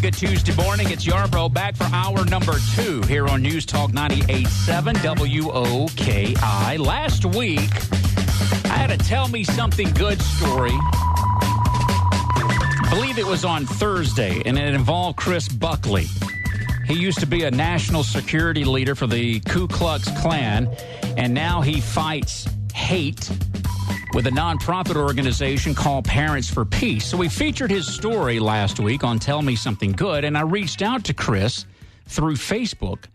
Good Tuesday morning. It's Yarbrough back for hour number 2 here on NewsTalk 98.7 WOKI. Last week, I had a Tell Me Something Good story. I believe it was on Thursday, and it involved Chris Buckley. He used to be a national security leader for the Ku Klux Klan, and now he fights hate with a nonprofit organization called Parents for Peace. So we featured his story last week on Tell Me Something Good, and I reached out to Chris through Facebook,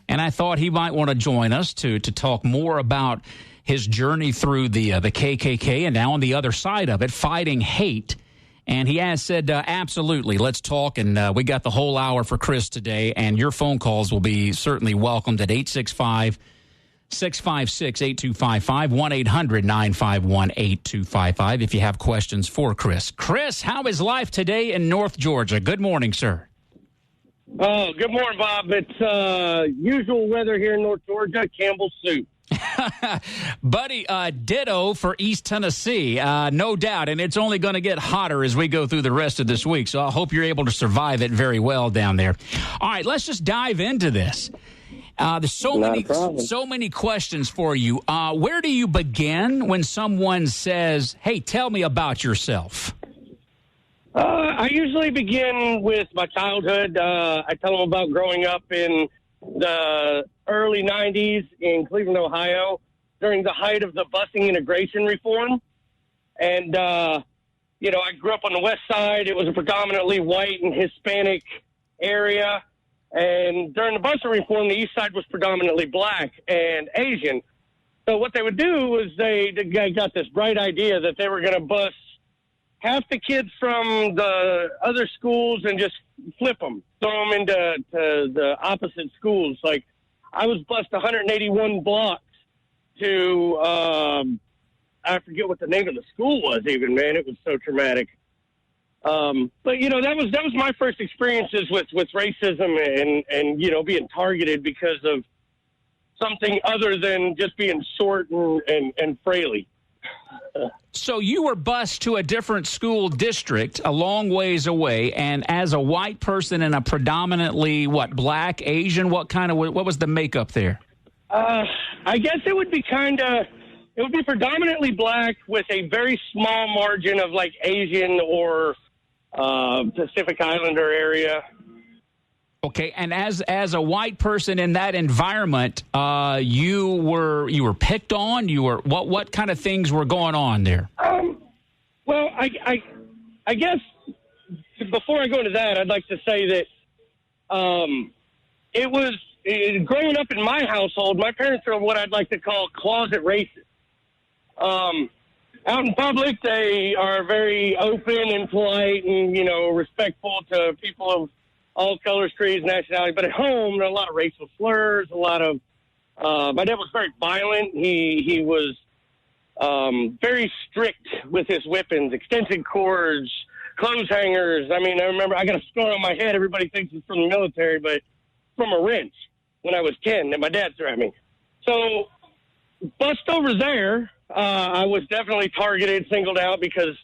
and I thought he might want to join us to talk more about his journey through the KKK and now on the other side of it, fighting hate. And he has said, absolutely, let's talk. And we got the whole hour for Chris today, and your phone calls will be certainly welcomed at 865-656-8255, 1-800-951-8255 if you have questions for Chris. Chris, how is life today in North Georgia? Good morning, sir. Oh, good morning, Bob. It's usual weather here in North Georgia, Campbell's soup. Buddy, ditto for East Tennessee, no doubt, and it's only going to get hotter as we go through the rest of this week, so I hope you're able to survive it very well down there. All right, let's just dive into this. There's so many questions for you. Where do you begin when someone says, hey, tell me about yourself? I usually begin with my childhood. I tell them about growing up in the early 90s in Cleveland, Ohio, during the height of the busing integration reform. And, I grew up on the west side. It was a predominantly white and Hispanic area. And during the busing reform, the east side was predominantly black and Asian. So what they would do was they got this bright idea that they were going to bus half the kids from the other schools and just flip them, throw them into the opposite schools. Like, I was bused 181 blocks to, I forget what the name of the school was even, man. It was so traumatic. But, that was my first experiences with racism and being targeted because of something other than just being short and frailly. So you were bused to a different school district a long ways away, and as a white person in a predominantly, black, Asian, what was the makeup there? I guess it would be predominantly black with a very small margin of like Asian or Pacific Islander area. Okay, and as a white person in that environment, you were picked on. You were what kind of things were going on there? Well, I guess before I go into that, I'd like to say that it was growing up in my household. My parents are what I'd like to call closet racist. Out in public, they are very open and polite and respectful to people of all colors, creeds, nationality. But at home, there are a lot of racial slurs, a lot of my dad was very violent. He was very strict with his weapons, extension cords, clothes hangers. I mean, I remember I got a scar on my head. Everybody thinks it's from the military, but from a wrench when I was 10 that my dad threw at me. So bust over there, I was definitely targeted, singled out because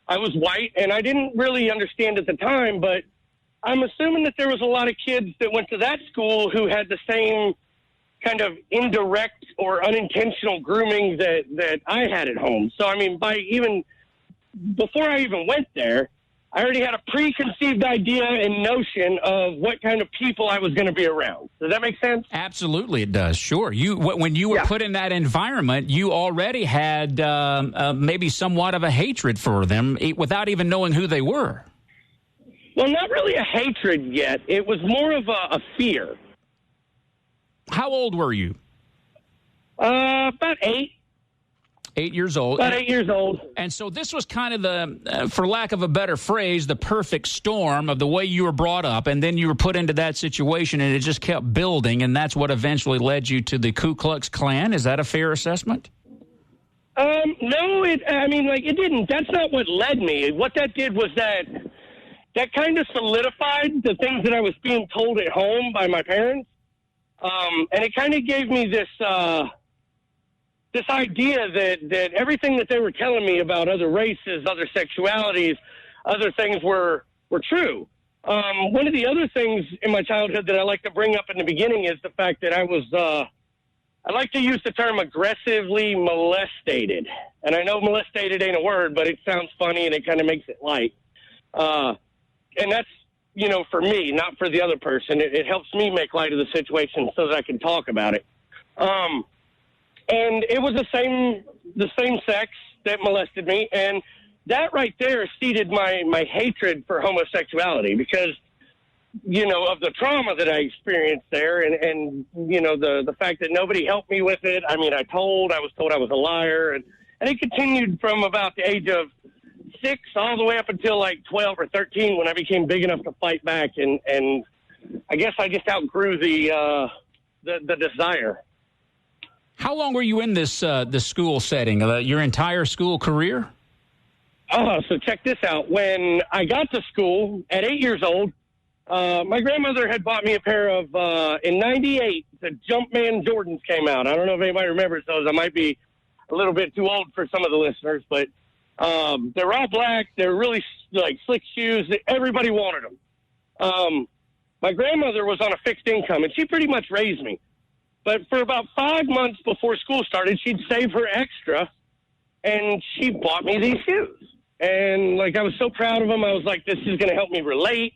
I was white, and I didn't really understand at the time, but I'm assuming that there was a lot of kids that went to that school who had the same kind of indirect or unintentional grooming that I had at home. So, I mean, before I even went there, I already had a preconceived idea and notion of what kind of people I was going to be around. Does that make sense? Absolutely, it does. Sure. When you were put in that environment, you already had maybe somewhat of a hatred for them without even knowing who they were. Well, not really a hatred yet. It was more of a fear. How old were you? About 8. 8 years old. About 8 years old. And so this was kind of the, for lack of a better phrase, the perfect storm of the way you were brought up, and then you were put into that situation, and it just kept building, and that's what eventually led you to the Ku Klux Klan. Is that a fair assessment? No, it didn't. That's not what led me. What that did was that kind of solidified the things that I was being told at home by my parents. And it kind of gave me this idea that everything that they were telling me about other races, other sexualities, other things were true. One of the other things in my childhood that I like to bring up in the beginning is the fact that I was, I like to use the term aggressively molestated. And I know molestated ain't a word, but it sounds funny and it kind of makes it light. And that's, for me, not for the other person. It helps me make light of the situation so that I can talk about it. And it was the same sex that molested me. And that right there seeded my hatred for homosexuality because, of the trauma that I experienced there and the fact that nobody helped me with it. I mean, I was told I was a liar. And it continued from about the age of 6 all the way up until like 12 or 13 when I became big enough to fight back. And I guess I just outgrew the desire. How long were you in this school setting? Your entire school career? So check this out. When I got to school at 8 years old, my grandmother had bought me a pair of, in 98, the Jumpman Jordans came out. I don't know if anybody remembers those. I might be a little bit too old for some of the listeners, but they're all black. They're really like slick shoes. Everybody wanted them. My grandmother was on a fixed income, and she pretty much raised me. But for about 5 months before school started, she'd save her extra, and she bought me these shoes. And, I was so proud of them. I was like, this is going to help me relate.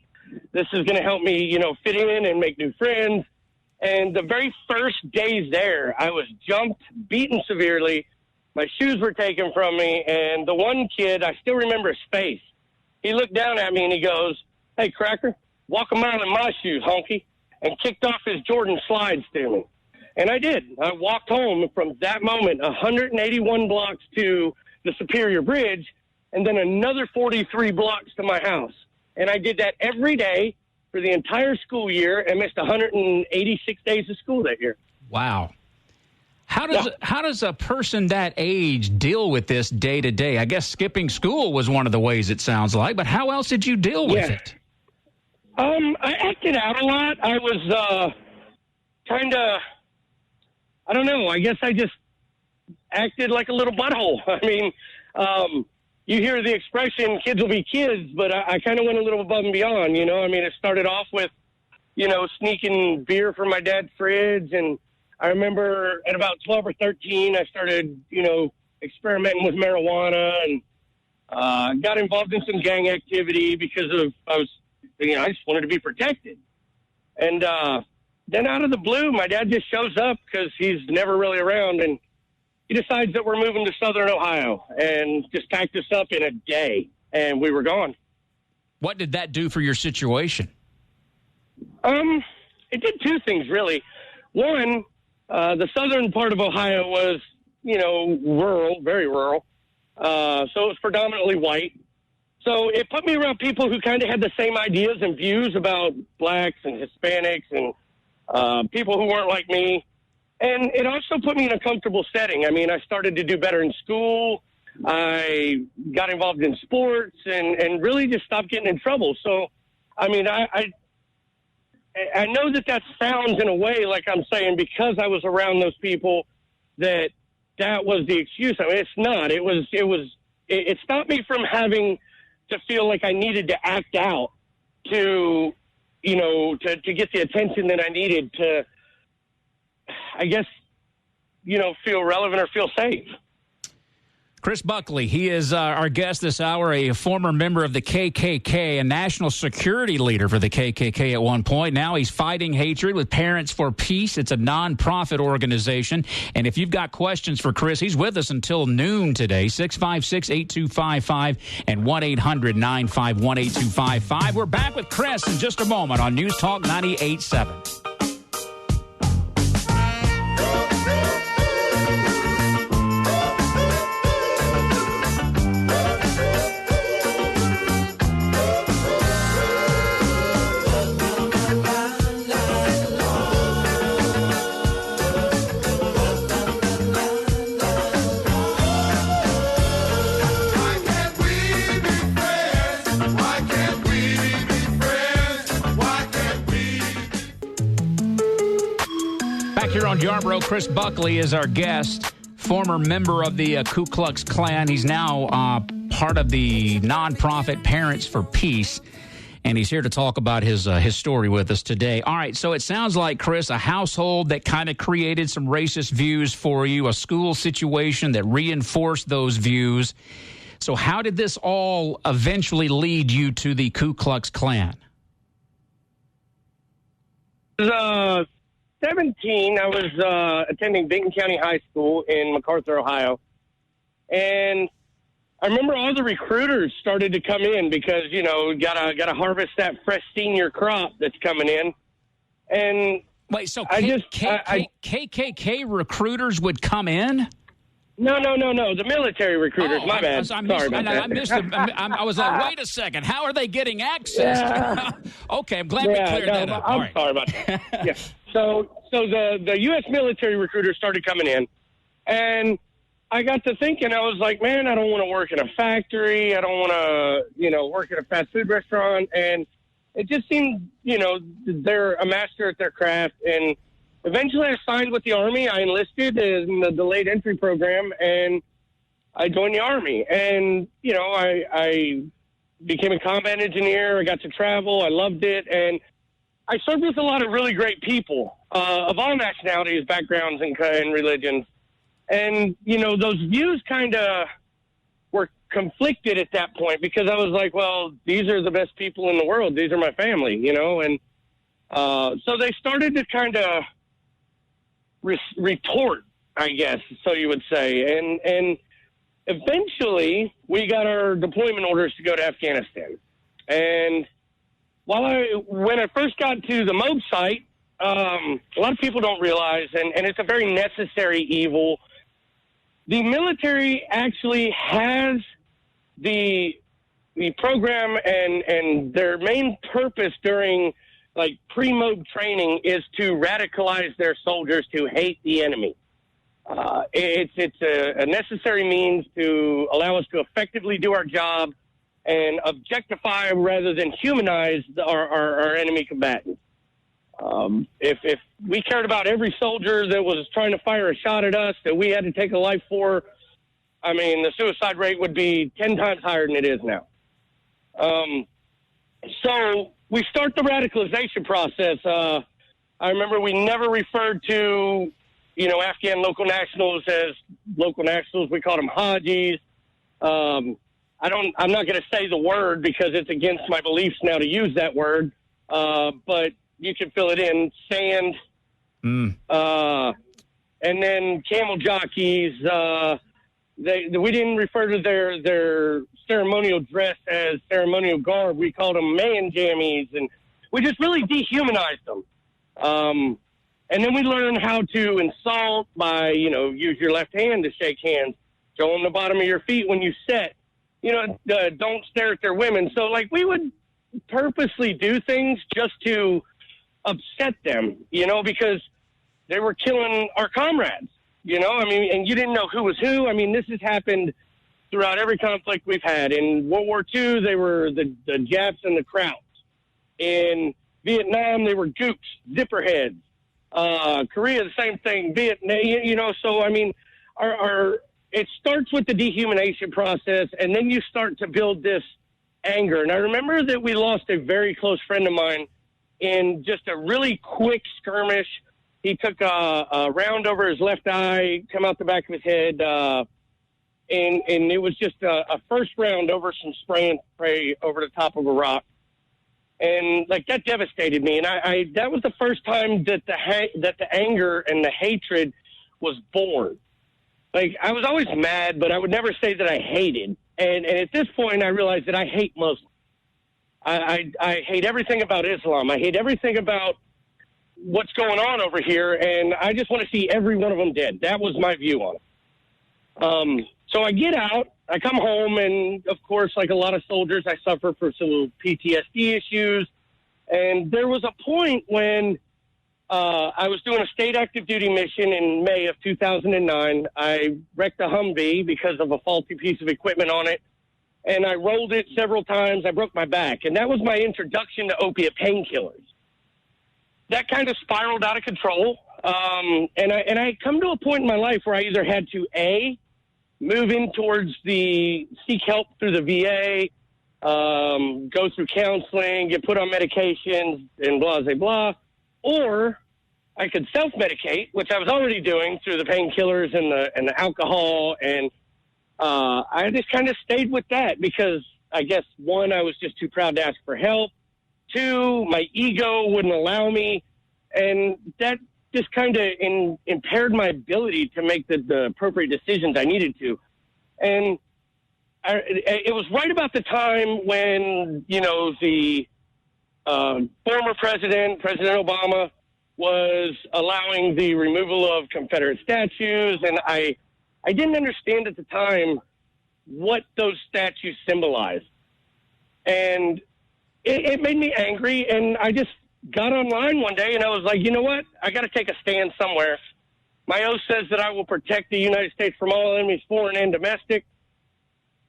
This is going to help me, fit in and make new friends. And the very first days there, I was jumped, beaten severely. My shoes were taken from me. And the one kid, I still remember his face. He looked down at me and he goes, "Hey, Cracker, walk a mile in my shoes, honky," and kicked off his Jordan slides to me. And I did. I walked home from that moment 181 blocks to the Superior Bridge and then another 43 blocks to my house. And I did that every day for the entire school year and missed 186 days of school that year. Wow. How does a person that age deal with this day to day? I guess skipping school was one of the ways it sounds like, but how else did you deal with it? I acted out a lot. I was kind of, I don't know, I guess I just acted like a little butthole. I mean, you hear the expression, kids will be kids, but I kind of went a little above and beyond, I mean, it started off with, sneaking beer from my dad's fridge. And I remember at about 12 or 13, I started, experimenting with marijuana and got involved in some gang activity because I just wanted to be protected. And then out of the blue, my dad just shows up because he's never really around, and he decides that we're moving to Southern Ohio and just packed us up in a day, and we were gone. What did that do for your situation? It did two things, really. One, the southern part of Ohio was, rural, very rural. So it was predominantly white. So it put me around people who kind of had the same ideas and views about blacks and Hispanics and people who weren't like me. And it also put me in a comfortable setting. I mean, I started to do better in school. I got involved in sports and really just stopped getting in trouble. So, I mean, I know that sounds in a way like I'm saying because I was around those people that was the excuse. I mean, it's not. It stopped me from having to feel like I needed to act out to get the attention that I needed to, I guess, feel relevant or feel safe. Chris Buckley, he is our guest this hour, a former member of the KKK, a national security leader for the KKK at one point. Now he's fighting hatred with Parents for Peace. It's a nonprofit organization. And if you've got questions for Chris, he's with us until noon today, 656-8255 and 1-800-951-8255. We're back with Chris in just a moment on News Talk 98.7. Here on Yarborough, Chris Buckley is our guest, former member of the Ku Klux Klan. He's now part of the nonprofit Parents for Peace. and he's here to talk about his story with us today. All right, so it sounds like, Chris, a household that kind of created some racist views for you, a school situation that reinforced those views. So how did this all eventually lead you to the Ku Klux Klan? 17, I was attending Benton County High School in MacArthur, Ohio. And I remember all the recruiters started to come in because, you know, gotta harvest that fresh senior crop that's coming in. And wait, so KKK recruiters would come in? No. The military recruiters. My bad. Sorry about that. I missed them. I was like, wait a second. How are they getting access? Yeah. Okay, I'm glad we cleared that up. I'm sorry about that. Yeah. So the U.S. military recruiters started coming in, and I got to thinking, I was like, man, I don't want to work in a factory. I don't want to, work at a fast food restaurant. And it just seemed, they're a master at their craft. And eventually I signed with the Army. I enlisted in the delayed entry program, and I joined the Army. And, I became a combat engineer. I got to travel. I loved it. And I served with a lot of really great people of all nationalities, backgrounds, and religions. And, those views kind of were conflicted at that point because I was like, well, these are the best people in the world. These are my family, And so they started to kind of retort, I guess, so you would say. And eventually we got our deployment orders to go to Afghanistan. And when I first got to the MOB site, a lot of people don't realize, and it's a very necessary evil. The military actually has the program, and their main purpose during pre-MOB training is to radicalize their soldiers to hate the enemy. It's a necessary means to allow us to effectively do our job and objectify rather than humanize our enemy combatants. If we cared about every soldier that was trying to fire a shot at us that we had to take a life for, I mean, the suicide rate would be 10 times higher than it is now. So we start the radicalization process. I remember we never referred to, Afghan local nationals as local nationals. We called them Hajis. I'm not going to say the word because it's against my beliefs now to use that word. But you can fill it in, sand, and then camel jockeys. We didn't refer to their ceremonial dress as ceremonial garb. We called them man jammies, and we just really dehumanized them. And then we learned how to insult by, use your left hand to shake hands, show them the bottom of your feet when you sit. Don't stare at their women. So, we would purposely do things just to upset them, because they were killing our comrades, and you didn't know who was who. I mean, this has happened throughout every conflict we've had. In World War II, they were the Japs and the Krauts. In Vietnam, they were Gooks, Zipperheads. Korea, the same thing. Vietnam, so, I mean, it starts with the dehumanization process, and then you start to build this anger. And I remember that we lost a very close friend of mine in just a really quick skirmish. He took a round over his left eye, come out the back of his head, and it was just a first round over some spray and pray over the top of a rock. And that devastated me. And I that was the first time that the anger and the hatred was born. I was always mad, but I would never say that I hated. And at this point, I realized that I hate Muslims. I hate everything about Islam. I hate everything about what's going on over here, and I just want to see every one of them dead. That was my view on it. So I get out, I come home, and of course, like a lot of soldiers, I suffer from some PTSD issues. And there was a point when I was doing a state active duty mission in May of 2009. I wrecked a Humvee because of a faulty piece of equipment on it, and I rolled it several times. I broke my back, and that was my introduction to opiate painkillers. That kind of spiraled out of control, and I come to a point in my life where I either had to move in towards the seek help through the VA, go through counseling, get put on medications, and blah, blah, blah. Or I could self-medicate, which I was already doing through the painkillers and the alcohol. And I just kind of stayed with that because I guess, one, I was just too proud to ask for help. Two, my ego wouldn't allow me. And that just kind of impaired my ability to make the appropriate decisions I needed to. And it was right about the time when, the former President Obama, was allowing the removal of Confederate statues. And I didn't understand at the time what those statues symbolized. And it made me angry. And I just got online one day and I was like, you know what? I got to take a stand somewhere. My oath says that I will protect the United States from all enemies, foreign and domestic.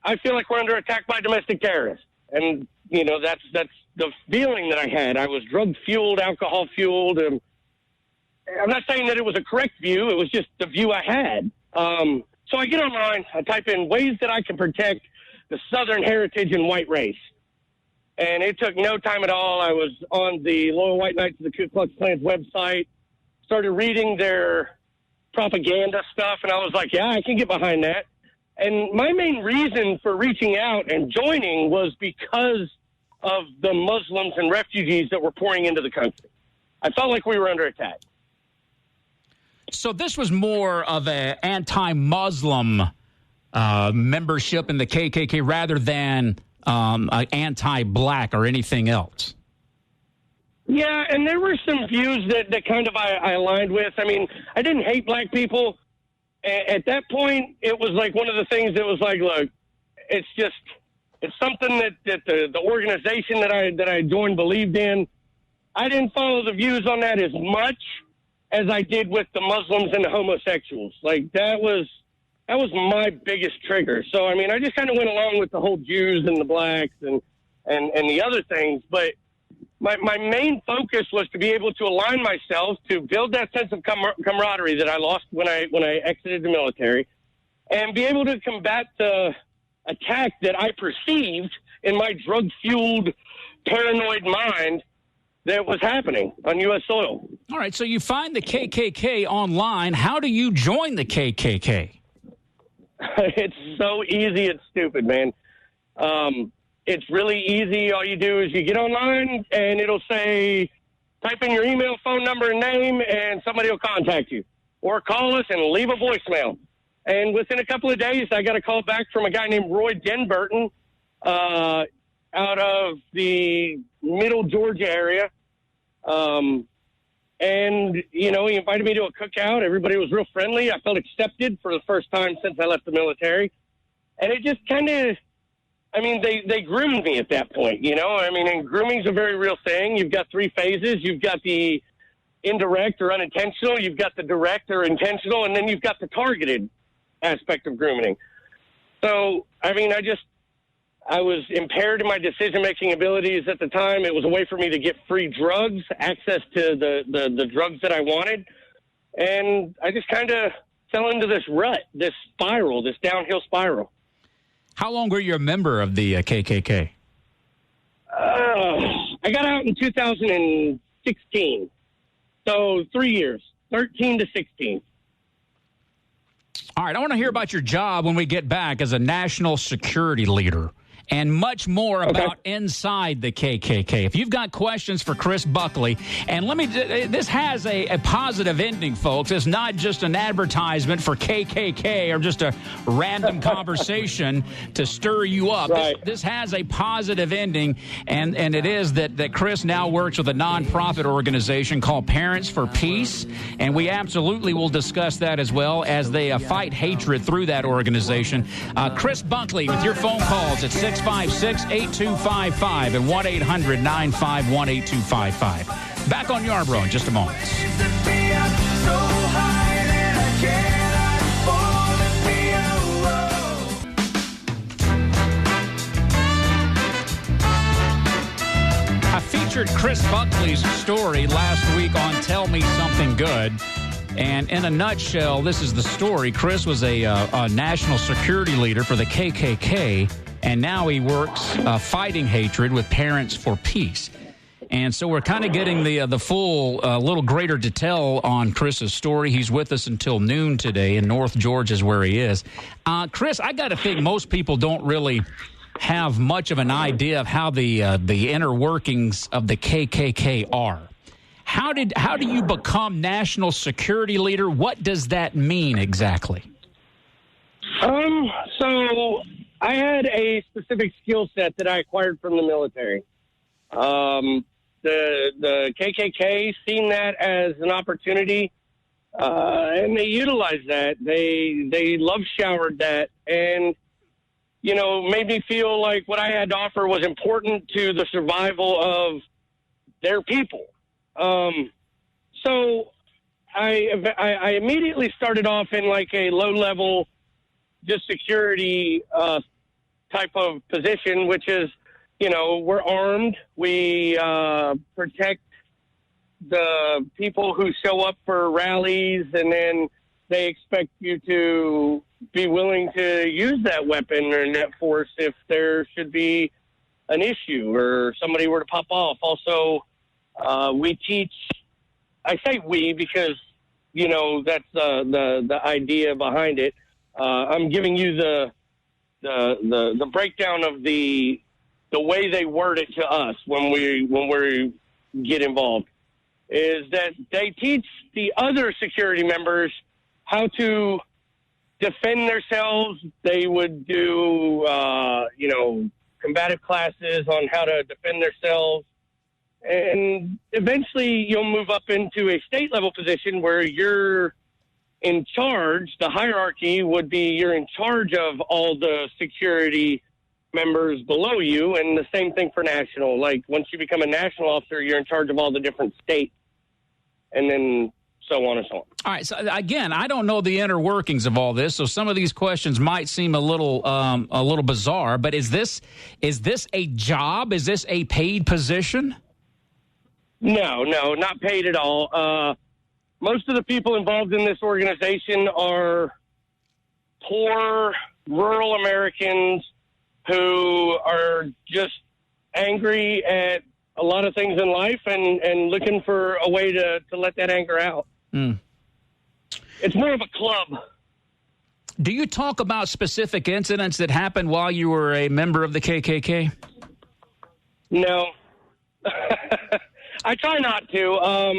I feel like we're under attack by domestic terrorists. And, that's the feeling that I had. I was drug-fueled, alcohol-fueled. And I'm not saying that it was a correct view. It was just the view I had. So I get online. I type in ways that I can protect the Southern heritage and white race. And it took no time at all. I was on the Loyal White Knights of the Ku Klux Klan's website, started reading their propaganda stuff, and I was like, yeah, I can get behind that. And my main reason for reaching out and joining was because of the Muslims and refugees that were pouring into the country. I felt like we were under attack. So this was more of an anti-Muslim membership in the KKK rather than anti-black or anything else. Yeah, and there were some views that kind of I aligned with. I mean, I didn't hate black people. At that point, it was like one of the things that was like, look, it's something that the organization that I joined believed in. I didn't follow the views on that as much as I did with the Muslims and the homosexuals. Like, that was my biggest trigger. So, I mean, I just kind of went along with the whole Jews and the blacks and the other things. But my main focus was to be able to align myself to build that sense of camaraderie that I lost when I exited the military and be able to combat the attack that I perceived in my drug-fueled, paranoid mind that was happening on U.S. soil. All right, so you find the KKK online. How do you join the KKK? It's so easy, it's stupid, man. It's really easy. All you do is you get online, and it'll say, type in your email, phone number, and name, and somebody will contact you. Or call us and leave a voicemail. And within a couple of days, I got a call back from a guy named Roy Denburton out of the middle Georgia area. And, he invited me to a cookout. Everybody was real friendly. I felt accepted for the first time since I left the military. And it just kind of, they groomed me at that point, and grooming's a very real thing. You've got three phases. You've got the indirect or unintentional. You've got the direct or intentional. And then you've got the targeted aspect of grooming. So, I was impaired in my decision-making abilities at the time. It was a way for me to get free drugs, access to the drugs that I wanted. And I just kind of fell into this rut, this spiral, this downhill spiral. How long were you a member of the KKK? I got out in 2016. So 3 years, 13 to 16. All right, I want to hear about your job when we get back as a national security leader and much more about inside the KKK. If you've got questions for Chris Buckley, and this has a positive ending, folks. It's not just an advertisement for KKK or just a random conversation to stir you up. Right. This has a positive ending, and it is that Chris now works with a nonprofit organization called Parents for Peace, and we absolutely will discuss that as well as they fight hatred through that organization. Chris Buckley with your phone calls at 656-8255 and 1-800-951-8255. Back on Yarborough in just a moment. I featured Chris Buckley's story last week on Tell Me Something Good. And in a nutshell, this is the story. Chris was a national security leader for the KKK. and now he works fighting hatred with Parents for Peace. And so we're kind of getting the full little greater detail on Chris's story. He's with us until noon today, in North Georgia is where he is. Chris, I got to think most people don't really have much of an idea of how the inner workings of the KKK are. How do you become national security leader? What does that mean exactly? So I had a specific skill set that I acquired from the military. The KKK seen that as an opportunity, and they utilized that. They love showered that, and made me feel like what I had to offer was important to the survival of their people. So I immediately started off in like a low level, just security type of position, which is, we're armed. We protect the people who show up for rallies, and then they expect you to be willing to use that weapon or that force if there should be an issue or somebody were to pop off. Also, we teach, I say we because, that's the idea behind it. I'm giving you the breakdown of the way they word it to us when we get involved, is that they teach the other security members how to defend themselves. They would do, combative classes on how to defend themselves. And eventually you'll move up into a state level position where you're in charge. The hierarchy would be you're in charge of all the security members below you, and the same thing for national. Like once you become a national officer, you're in charge of all the different states, and then so on and so on. All right. So again, I don't know the inner workings of all this, so some of these questions might seem a little bizarre. But is this a job? Is this a paid position? No, not paid at all. Most of the people involved in this organization are poor rural Americans who are just angry at a lot of things in life and looking for a way to let that anger out. Mm. It's more of a club. Do you talk about specific incidents that happened while you were a member of the KKK? No. I try not to.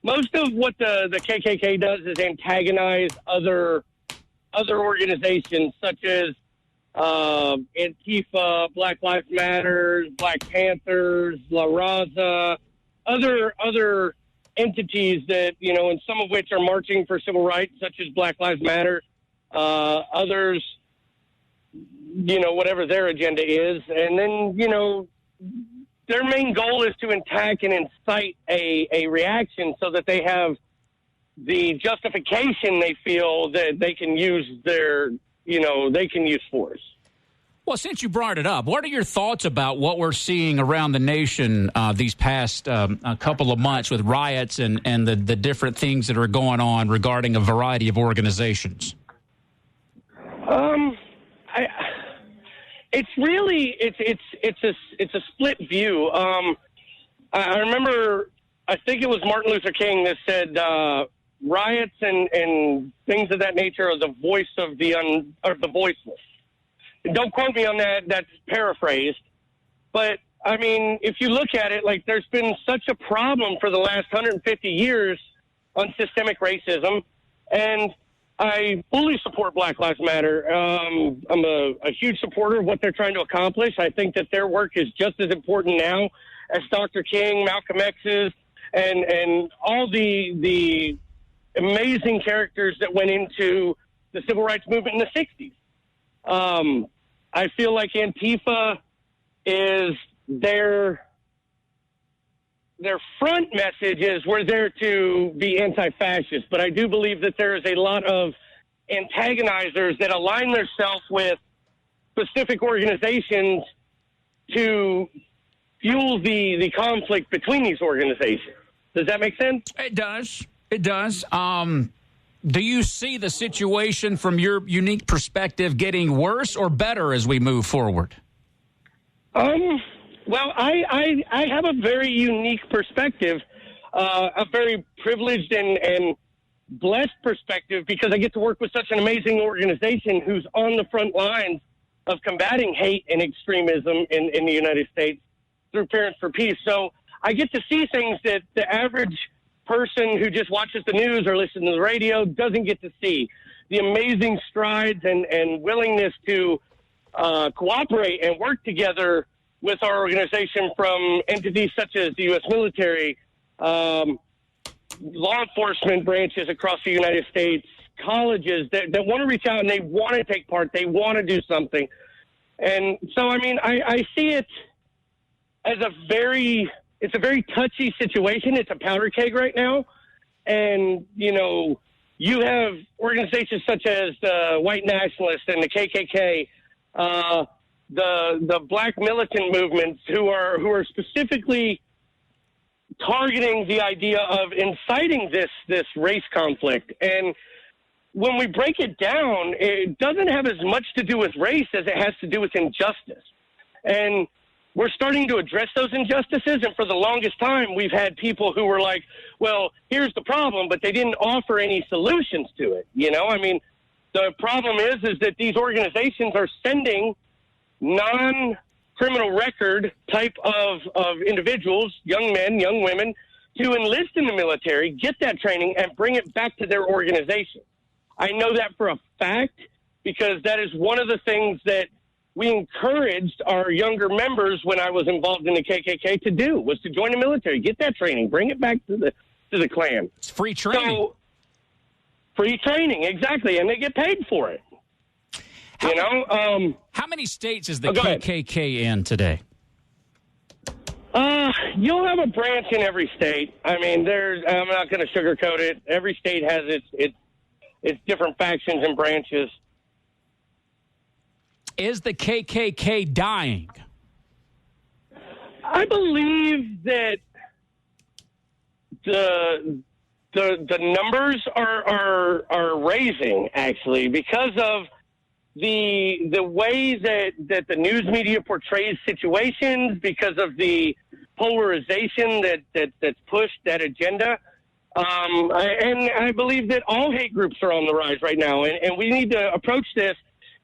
Most of what the KKK does is antagonize other organizations such as Antifa, Black Lives Matter, Black Panthers, La Raza, other entities that, and some of which are marching for civil rights, such as Black Lives Matter. Others, whatever their agenda is. And then, their main goal is to attack and incite a reaction so that they have the justification they feel that they can use they can use force. Well, since you brought it up, what are your thoughts about what we're seeing around the nation these past a couple of months with riots and the different things that are going on regarding a variety of organizations? It's really it's a split view. I remember, I think it was Martin Luther King that said riots and things of that nature are the voice of the voiceless. Don't quote me on that. That's paraphrased. But, I mean, if you look at it, like there's been such a problem for the last 150 years on systemic racism, and I fully support Black Lives Matter. I'm a huge supporter of what they're trying to accomplish. I think that their work is just as important now as Dr. King, Malcolm X's, and all the amazing characters that went into the civil rights movement in the 60s. I feel like Antifa is their front message is we're there to be anti-fascist, but I do believe that there is a lot of antagonizers that align themselves with specific organizations to fuel the conflict between these organizations. Does that make sense? It does. It does. Do you see the situation from your unique perspective getting worse or better as we move forward? Well, I have a very unique perspective, a very privileged and blessed perspective, because I get to work with such an amazing organization who's on the front lines of combating hate and extremism in the United States through Parents for Peace. So I get to see things that the average person who just watches the news or listens to the radio doesn't get to see. The amazing strides and willingness to cooperate and work together with our organization, from entities such as the U.S. military, law enforcement branches across the United States, colleges that want to reach out and they want to take part. They want to do something. And so, I mean, I see it as it's a very touchy situation. It's a powder keg right now. And, you know, you have organizations such as the White Nationalists and the KKK, the Black militant movements who are specifically targeting the idea of inciting this race conflict. And when we break it down, it doesn't have as much to do with race as it has to do with injustice. And we're starting to address those injustices. And for the longest time, we've had people who were like, well, here's the problem, but they didn't offer any solutions to it. You know, I mean, the problem is that these organizations are sending non-criminal record type of individuals, young men, young women, to enlist in the military, get that training, and bring it back to their organization. I know that for a fact, because that is one of the things that we encouraged our younger members when I was involved in the KKK to do, was to join the military, get that training, bring it back to the Klan. It's free training. So, free training, exactly, and they get paid for it. How many states is the KKK in today? You'll have a branch in every state. I mean, I'm not going to sugarcoat it. Every state has its different factions and branches. Is the KKK dying? I believe that the numbers are raising, actually, because of the way that the news media portrays situations, because of the polarization that's pushed that agenda. And I believe that all hate groups are on the rise right now, and we need to approach this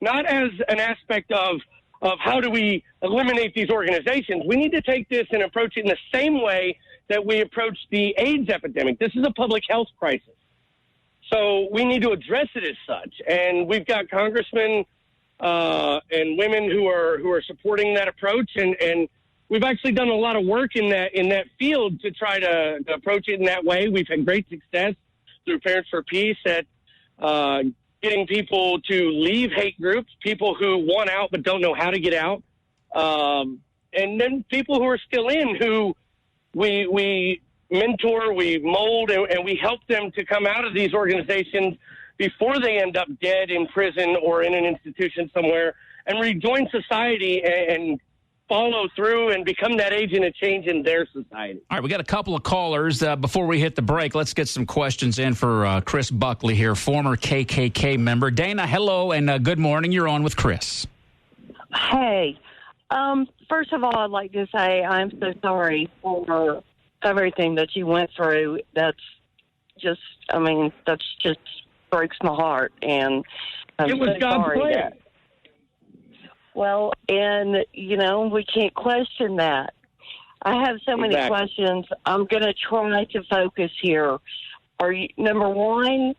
not as an aspect of how do we eliminate these organizations. We need to take this and approach it in the same way that we approach the AIDS epidemic. This is a public health crisis. So we need to address it as such. And we've got congressmen and women who are supporting that approach. And we've actually done a lot of work in that field to try to approach it in that way. We've had great success through Parents for Peace at getting people to leave hate groups, people who want out but don't know how to get out, and then people who are still in, who we mentor, we mold, and we help them to come out of these organizations before they end up dead in prison or in an institution somewhere, and rejoin society and follow through and become that agent of change in their society. All right, we got a couple of callers. Before we hit the break, let's get some questions in for Chris Buckley here, former KKK member. Dana, hello, and good morning. You're on with Chris. Hey. First of all, I'd like to say I'm so sorry for everything that you went through. That just breaks my heart. And I'm it was so God's sorry plan. that. Well, and, we can't question that. I have so many questions. I'm going to try to focus here. Number one,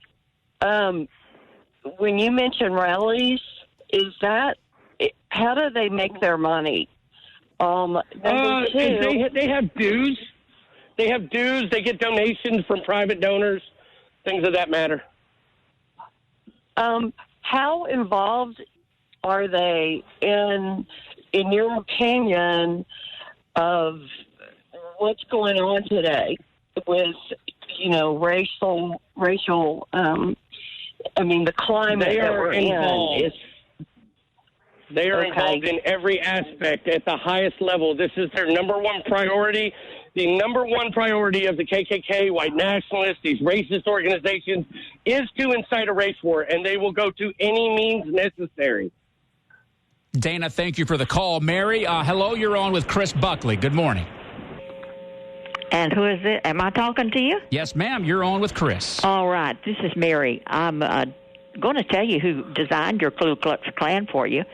when you mention rallies, how do they make their money? Number two, they have dues. They have dues. They get donations from private donors, things of that matter. How involved are they in your opinion, of what's going on today with, racial, the climate they that are we're involved. in is... They are involved in every aspect at the highest level. This is their number one priority. the number one priority of the KKK, white nationalists, these racist organizations, is to incite a race war, and they will go to any means necessary. Dana, thank you for the call. Mary, hello, you're on with Chris Buckley. Good morning. And who is it? Am I talking to you? Yes, ma'am, you're on with Chris. All right, this is Mary. I'm going to tell you who designed your Ku Klux Klan for you.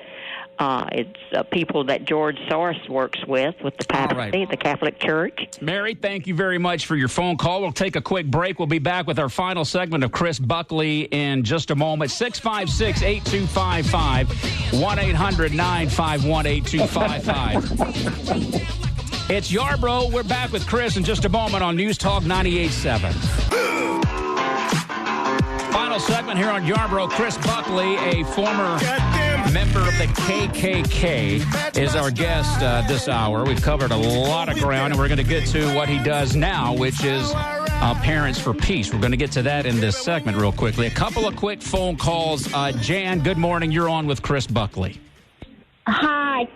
It's people that George Soros works with the papacy, the Catholic Church. Mary, thank you very much for your phone call. We'll take a quick break. We'll be back with our final segment of Chris Buckley in just a moment. 656-8255, 1-800-951-8255. It's Yarbrough. We're back with Chris in just a moment on NewsTalk 98.7. Final segment here on Yarbrough. Chris Buckley, a former member of the KKK, is our guest this hour. We've covered a lot of ground, and we're going to get to what he does now, which is Parents for Peace. We're going to get to that in this segment real quickly. A couple of quick phone calls. Jan, good morning. You're on with Chris Buckley. Hi.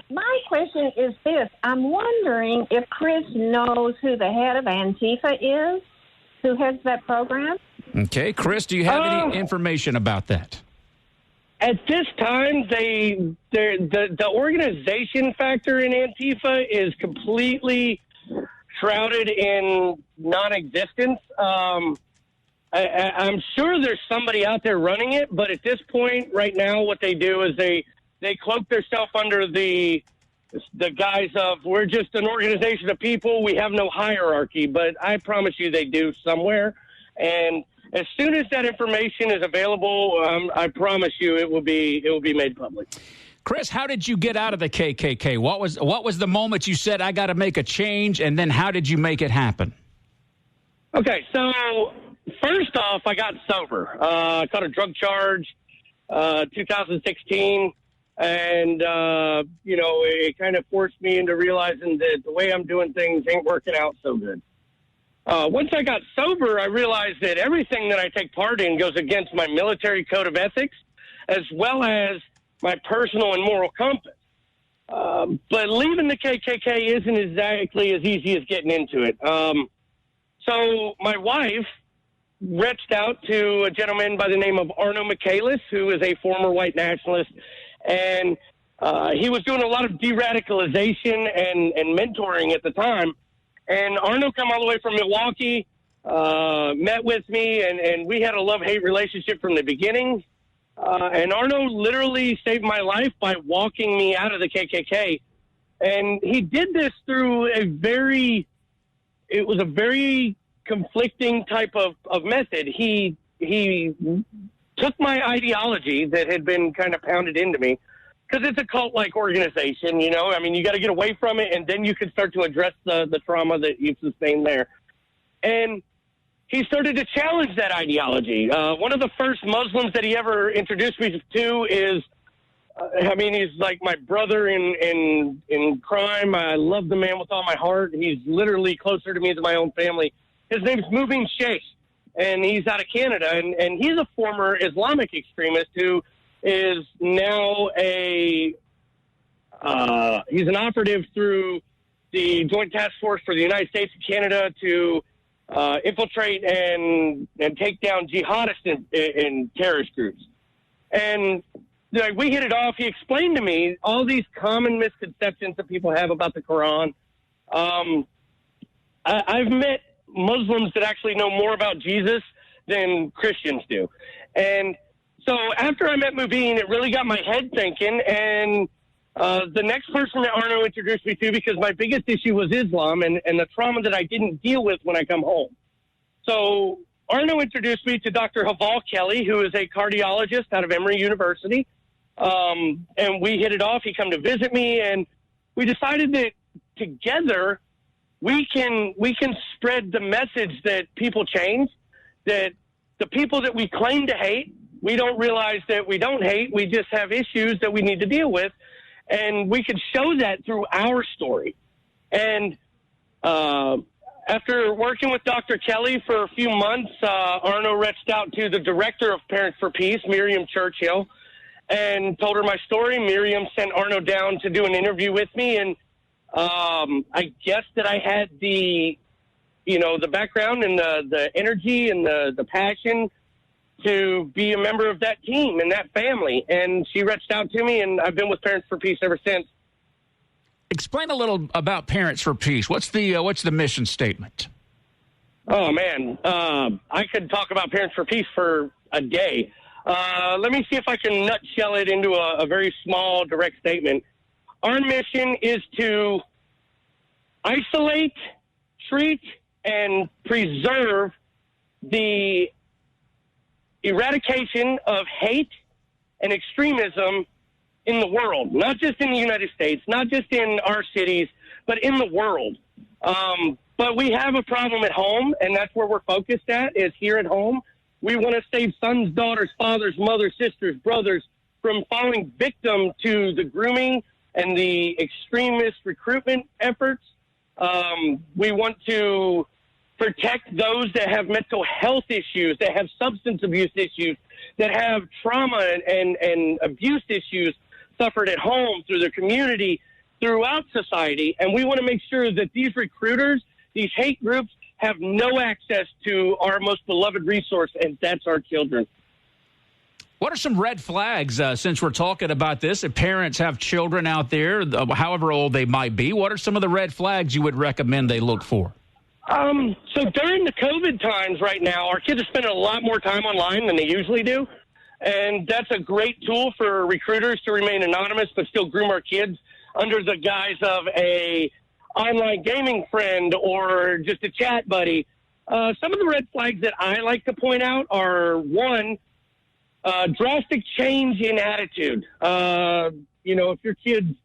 My question is this. I'm wondering if Chris knows who the head of Antifa is, who heads that program. Okay, Chris, do you have any information about that? At this time, the organization factor in Antifa is completely shrouded in non-existence. I'm sure there's somebody out there running it, but at this point, right now, what they do is they cloak themselves under the guise of, we're just an organization of people, we have no hierarchy, but I promise you they do somewhere. And as soon as that information is available, I promise you it will be made public. Chris, how did you get out of the KKK? What was the moment you said, I got to make a change, and then how did you make it happen? Okay, so first off, I got sober. I caught a drug charge 2016, and, it kind of forced me into realizing that the way I'm doing things ain't working out so good. Once I got sober, I realized that everything that I take part in goes against my military code of ethics, as well as my personal and moral compass. But leaving the KKK isn't exactly as easy as getting into it. So my wife reached out to a gentleman by the name of Arno Michaelis, who is a former white nationalist, and he was doing a lot of de-radicalization and mentoring at the time. And Arno come all the way from Milwaukee, met with me, and we had a love-hate relationship from the beginning. And Arno literally saved my life by walking me out of the KKK. And he did this through a very conflicting type of method. He took my ideology that had been kind of pounded into me, because it's a cult-like organization, you know. I mean, you got to get away from it, and then you can start to address the trauma that you've sustained there. And he started to challenge that ideology. One of the first Muslims that he ever introduced me to is, he's like my brother in crime. I love the man with all my heart. He's literally closer to me than my own family. His name's Mubin Sheikh, and he's out of Canada, and he's a former Islamic extremist who is now he's an operative through the Joint Task Force for the United States and Canada to infiltrate and take down jihadists and terrorist groups. And we hit it off. He explained to me all these common misconceptions that people have about the Quran. I've met Muslims that actually know more about Jesus than Christians do. And so after I met Mubin, it really got my head thinking, and the next person that Arno introduced me to, because my biggest issue was Islam and the trauma that I didn't deal with when I come home. So Arno introduced me to Dr. Haval Kelly, who is a cardiologist out of Emory University, and we hit it off. He come to visit me, and we decided that together we can spread the message that people change, that the people that we claim to hate, we don't realize that we don't hate. We just have issues that we need to deal with. And we could show that through our story. And after working with Dr. Kelly for a few months, Arno reached out to the director of Parents for Peace, Miriam Churchill, and told her my story. Miriam sent Arno down to do an interview with me. And I guess that I had the background and the energy and the passion to be a member of that team and that family. And she reached out to me, and I've been with Parents for Peace ever since. Explain a little about Parents for Peace. What's the mission statement? Oh, man. I could talk about Parents for Peace for a day. Let me see if I can nutshell it into a very small, direct statement. Our mission is to isolate, treat, and preserve the eradication of hate and extremism in the world, not just in the United States, not just in our cities, but in the world. But we have a problem at home, and that's where we're focused at, is here at home. We want to save sons, daughters, fathers, mothers, sisters, brothers from falling victim to the grooming and the extremist recruitment efforts. We want to protect those that have mental health issues, that have substance abuse issues, that have trauma and abuse issues suffered at home, through their community, throughout society. And we want to make sure that these recruiters, these hate groups, have no access to our most beloved resource, and that's our children. What are some red flags, since we're talking about this? If parents have children out there, however old they might be, what are some of the red flags you would recommend they look for? So during the COVID times right now, our kids are spending a lot more time online than they usually do. And that's a great tool for recruiters to remain anonymous but still groom our kids under the guise of a online gaming friend or just a chat buddy. Some of the red flags that I like to point out are, one, drastic change in attitude. If your kid's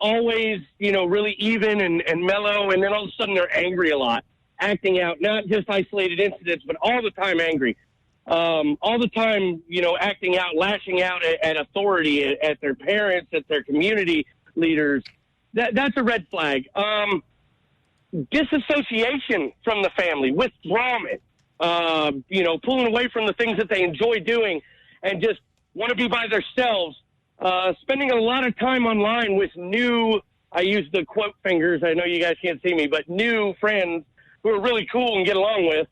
always, really even and mellow, and then all of a sudden they're angry a lot, acting out, not just isolated incidents, but all the time angry. All the time, acting out, lashing out at authority, at their parents, at their community leaders. That's a red flag. Disassociation from the family, withdrawal, pulling away from the things that they enjoy doing and just want to be by themselves. Spending a lot of time online with new, I use the quote fingers, I know you guys can't see me, but new friends who are really cool and get along with,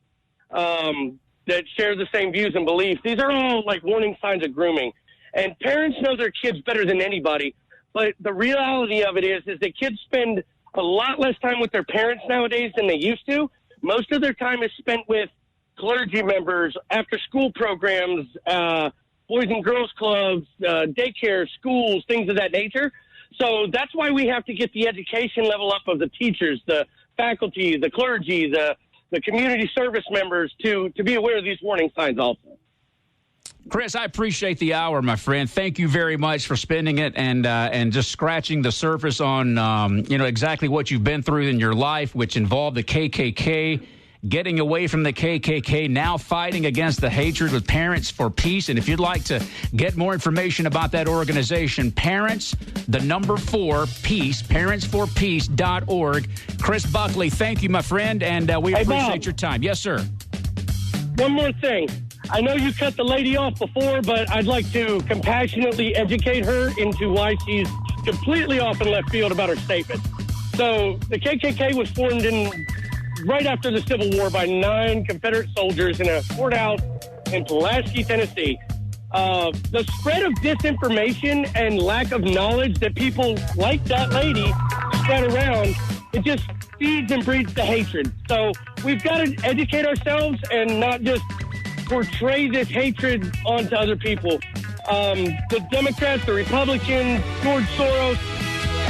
that share the same views and beliefs. These are all like warning signs of grooming. And parents know their kids better than anybody. But the reality of it is that kids spend a lot less time with their parents nowadays than they used to. Most of their time is spent with clergy members, after school programs, boys and girls clubs, daycare, schools, things of that nature. So that's why we have to get the education level up of the teachers, the faculty, the clergy, the community service members to be aware of these warning signs also. Chris, I appreciate the hour, my friend. Thank you very much for spending it and just scratching the surface on exactly what you've been through in your life, which involved the KKK, getting away from the KKK, now fighting against the hatred with Parents for Peace. And if you'd like to get more information about that organization, Parents, 4, Peace, parentsforpeace.org. Chris Buckley, thank you, my friend, and we appreciate Bob, your time. Yes, sir. One more thing. I know you cut the lady off before, but I'd like to compassionately educate her into why she's completely off in left field about her statement. So the KKK was formed right after the Civil War by 9 Confederate soldiers in a courthouse in Pulaski, Tennessee. The spread of disinformation and lack of knowledge that people like that lady spread around, it just feeds and breeds the hatred. So we've got to educate ourselves and not just portray this hatred onto other people. The Democrats, the Republicans, George Soros,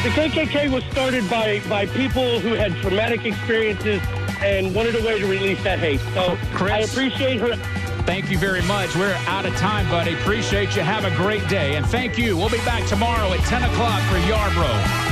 the KKK was started by people who had traumatic experiences and wanted a way to release that hate. So Chris, I appreciate her. Thank you very much. We're out of time, buddy. Appreciate you. Have a great day. And thank you. We'll be back tomorrow at 10 o'clock for Yarbrough.